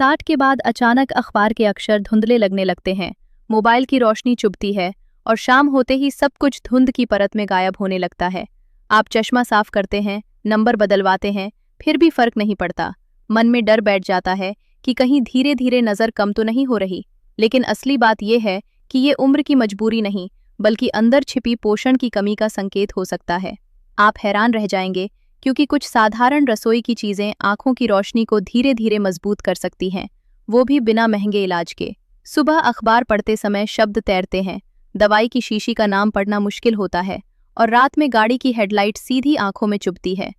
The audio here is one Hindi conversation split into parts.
60 के बाद अचानक अखबार के अक्षर धुंधले लगने लगते हैं, मोबाइल की रोशनी चुभती है और शाम होते ही सब कुछ धुंध की परत में गायब होने लगता है। आप चश्मा साफ करते हैं, नंबर बदलवाते हैं, फिर भी फर्क नहीं पड़ता। मन में डर बैठ जाता है कि कहीं धीरे धीरे नज़र कम तो नहीं हो रही। लेकिन असली बात यह है कि ये उम्र की मजबूरी नहीं, बल्कि अंदर छिपी पोषण की कमी का संकेत हो सकता है। आप हैरान रह जाएंगे, क्योंकि कुछ साधारण रसोई की चीज़ें आंखों की रोशनी को धीरे धीरे मजबूत कर सकती हैं, वो भी बिना महंगे इलाज के। सुबह अखबार पढ़ते समय शब्द तैरते हैं, दवाई की शीशी का नाम पढ़ना मुश्किल होता है और रात में गाड़ी की हेडलाइट सीधी आंखों में चुभती है।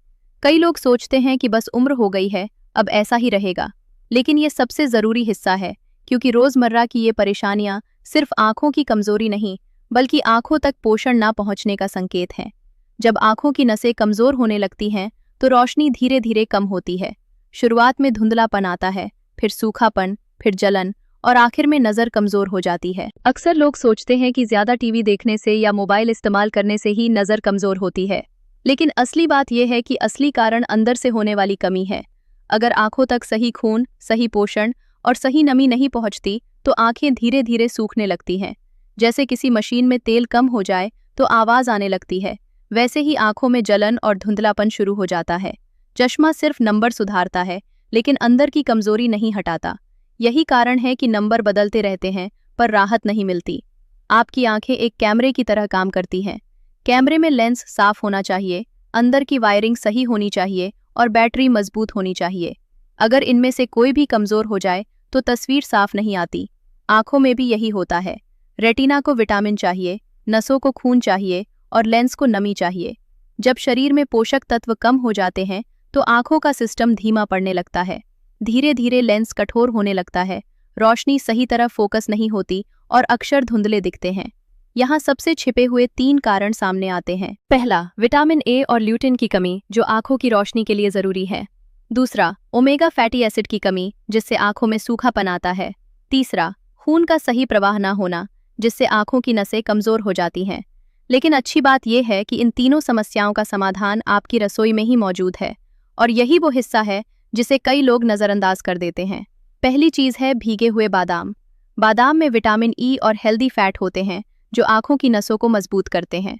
कई लोग सोचते हैं कि बस उम्र हो गई है, अब ऐसा ही रहेगा। लेकिन ये सबसे ज़रूरी हिस्सा है, क्योंकि रोज़मर्रा की ये परेशानियां सिर्फ आंखों की कमज़ोरी नहीं, बल्कि आंखों तक पोषण ना पहुंचने का संकेत हैं। जब आंखों की नसें कमज़ोर होने लगती हैं तो रोशनी धीरे धीरे कम होती है। शुरुआत में धुंधलापन आता है, फिर सूखापन, फिर जलन और आखिर में नज़र कमज़ोर हो जाती है। अक्सर लोग सोचते हैं कि ज़्यादा टीवी देखने से या मोबाइल इस्तेमाल करने से ही नज़र कमज़ोर होती है, लेकिन असली बात यह है कि असली कारण अंदर से होने वाली कमी है। अगर आंखों तक सही खून, सही पोषण और सही नमी नहीं पहुंचती तो आंखें धीरे धीरे सूखने लगती हैं। जैसे किसी मशीन में तेल कम हो जाए तो आवाज़ आने लगती है, वैसे ही आंखों में जलन और धुंधलापन शुरू हो जाता है। चश्मा सिर्फ नंबर सुधारता है, लेकिन अंदर की कमजोरी नहीं हटाता। यही कारण है कि नंबर बदलते रहते हैं पर राहत नहीं मिलती। आपकी आंखें एक कैमरे की तरह काम करती हैं। कैमरे में लेंस साफ होना चाहिए, अंदर की वायरिंग सही होनी चाहिए और बैटरी मजबूत होनी चाहिए। अगर इनमें से कोई भी कमजोर हो जाए तो तस्वीर साफ नहीं आती। आंखों में भी यही होता है। रेटिना को विटामिन चाहिए, नसों को खून चाहिए और लेंस को नमी चाहिए। जब शरीर में पोषक तत्व कम हो जाते हैं तो आंखों का सिस्टम धीमा पड़ने लगता है। धीरे धीरे लेंस कठोर होने लगता है, रोशनी सही तरह फोकस नहीं होती और अक्षर धुंधले दिखते हैं। यहाँ सबसे छिपे हुए 3 कारण सामने आते हैं। पहला, विटामिन ए और ल्यूटिन की कमी, जो आंखों की रोशनी के लिए जरूरी है। दूसरा, ओमेगा फैटी एसिड की कमी, जिससे आंखों में सूखापन आता है। तीसरा, खून का सही प्रवाह न होना, जिससे आंखों की नसें कमजोर हो जाती हैं। लेकिन अच्छी बात यह है कि इन तीनों समस्याओं का समाधान आपकी रसोई में ही मौजूद है, और यही वो हिस्सा है जिसे कई लोग नज़रअंदाज कर देते हैं। पहली चीज़ है भीगे हुए बादाम। बादाम में विटामिन ई और हेल्दी फैट होते हैं, जो आंखों की नसों को मजबूत करते हैं।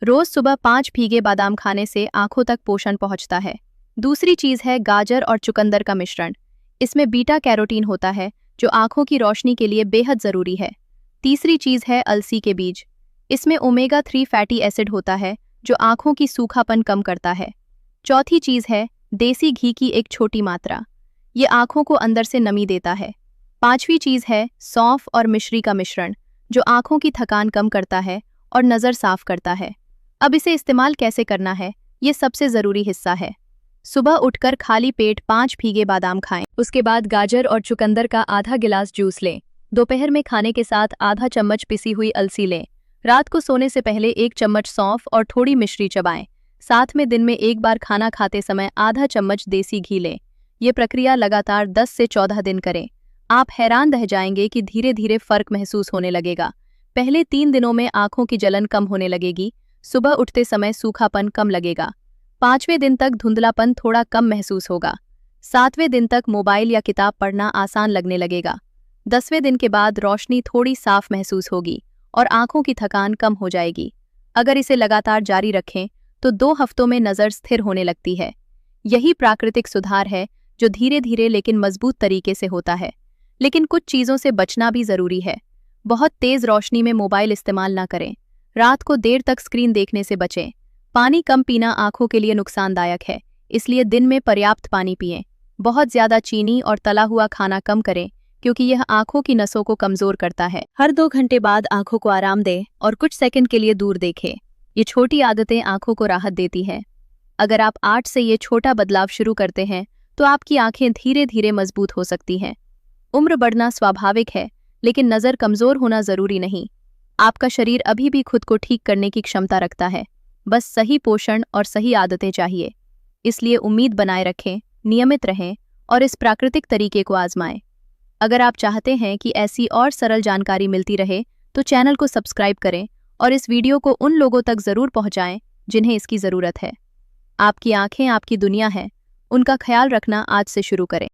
रोज़ सुबह 5 भीगे बादाम खाने से आंखों तक पोषण पहुंचता है। दूसरी चीज़ है गाजर और चुकंदर का मिश्रण। इसमें बीटा कैरोटीन होता है, जो आंखों की रोशनी के लिए बेहद ज़रूरी है। तीसरी चीज़ है अलसी के बीज। इसमें ओमेगा 3 फैटी एसिड होता है, जो आंखों की सूखापन कम करता है। चौथी चीज़ है देसी घी की एक छोटी मात्रा। ये आंखों को अंदर से नमी देता है। पांचवी चीज़ है सौंफ और मिश्री का मिश्रण, जो आंखों की थकान कम करता है और नज़र साफ करता है। अब इसे इस्तेमाल कैसे करना है, ये सबसे ज़रूरी हिस्सा है। सुबह उठकर खाली पेट 5 भीगे बादाम खाएं। उसके बाद गाजर और चुकंदर का आधा गिलास जूस लें। दोपहर में खाने के साथ आधा चम्मच पिसी हुई अलसी लें। रात को सोने से पहले 1 चम्मच सौंफ और थोड़ी मिश्री चबाएं। साथ में दिन में एक बार खाना खाते समय आधा चम्मच देसी घी लें। ये प्रक्रिया लगातार 10 से 14 दिन करें। आप हैरान रह जाएंगे कि धीरे धीरे फर्क महसूस होने लगेगा। पहले 3 दिनों में आंखों की जलन कम होने लगेगी, सुबह उठते समय सूखापन कम लगेगा। 5वें दिन तक धुंधलापन थोड़ा कम महसूस होगा। 7वें दिन तक मोबाइल या किताब पढ़ना आसान लगने लगेगा। 10वें दिन के बाद रोशनी थोड़ी साफ महसूस होगी और आंखों की थकान कम हो जाएगी। अगर इसे लगातार जारी रखें तो 2 हफ्तों में नज़र स्थिर होने लगती है। यही प्राकृतिक सुधार है, जो धीरे धीरे लेकिन मजबूत तरीके से होता है। लेकिन कुछ चीज़ों से बचना भी ज़रूरी है। बहुत तेज़ रोशनी में मोबाइल इस्तेमाल ना करें। रात को देर तक स्क्रीन देखने से बचें। पानी कम पीना आंखों के लिए नुकसानदायक है, इसलिए दिन में पर्याप्त पानी पिएं। बहुत ज़्यादा चीनी और तला हुआ खाना कम करें, क्योंकि यह आंखों की नसों को कमज़ोर करता है। हर 2 घंटे बाद आंखों को आराम दें और कुछ सेकंड के लिए दूर देखें। ये छोटी आदतें आंखों को राहत देती हैं। अगर आप 8 से ये छोटा बदलाव शुरू करते हैं तो आपकी आंखें धीरे धीरे मजबूत हो सकती हैं। उम्र बढ़ना स्वाभाविक है, लेकिन नज़र कमज़ोर होना ज़रूरी नहीं। आपका शरीर अभी भी खुद को ठीक करने की क्षमता रखता है, बस सही पोषण और सही आदतें चाहिए। इसलिए उम्मीद बनाए रखें, नियमित रहें और इस प्राकृतिक तरीके को आजमाएं। अगर आप चाहते हैं कि ऐसी और सरल जानकारी मिलती रहे तो चैनल को सब्सक्राइब करें और इस वीडियो को उन लोगों तक ज़रूर पहुंचाएं जिन्हें इसकी ज़रूरत है। आपकी आंखें आपकी दुनिया है, उनका ख्याल रखना आज से शुरू करें।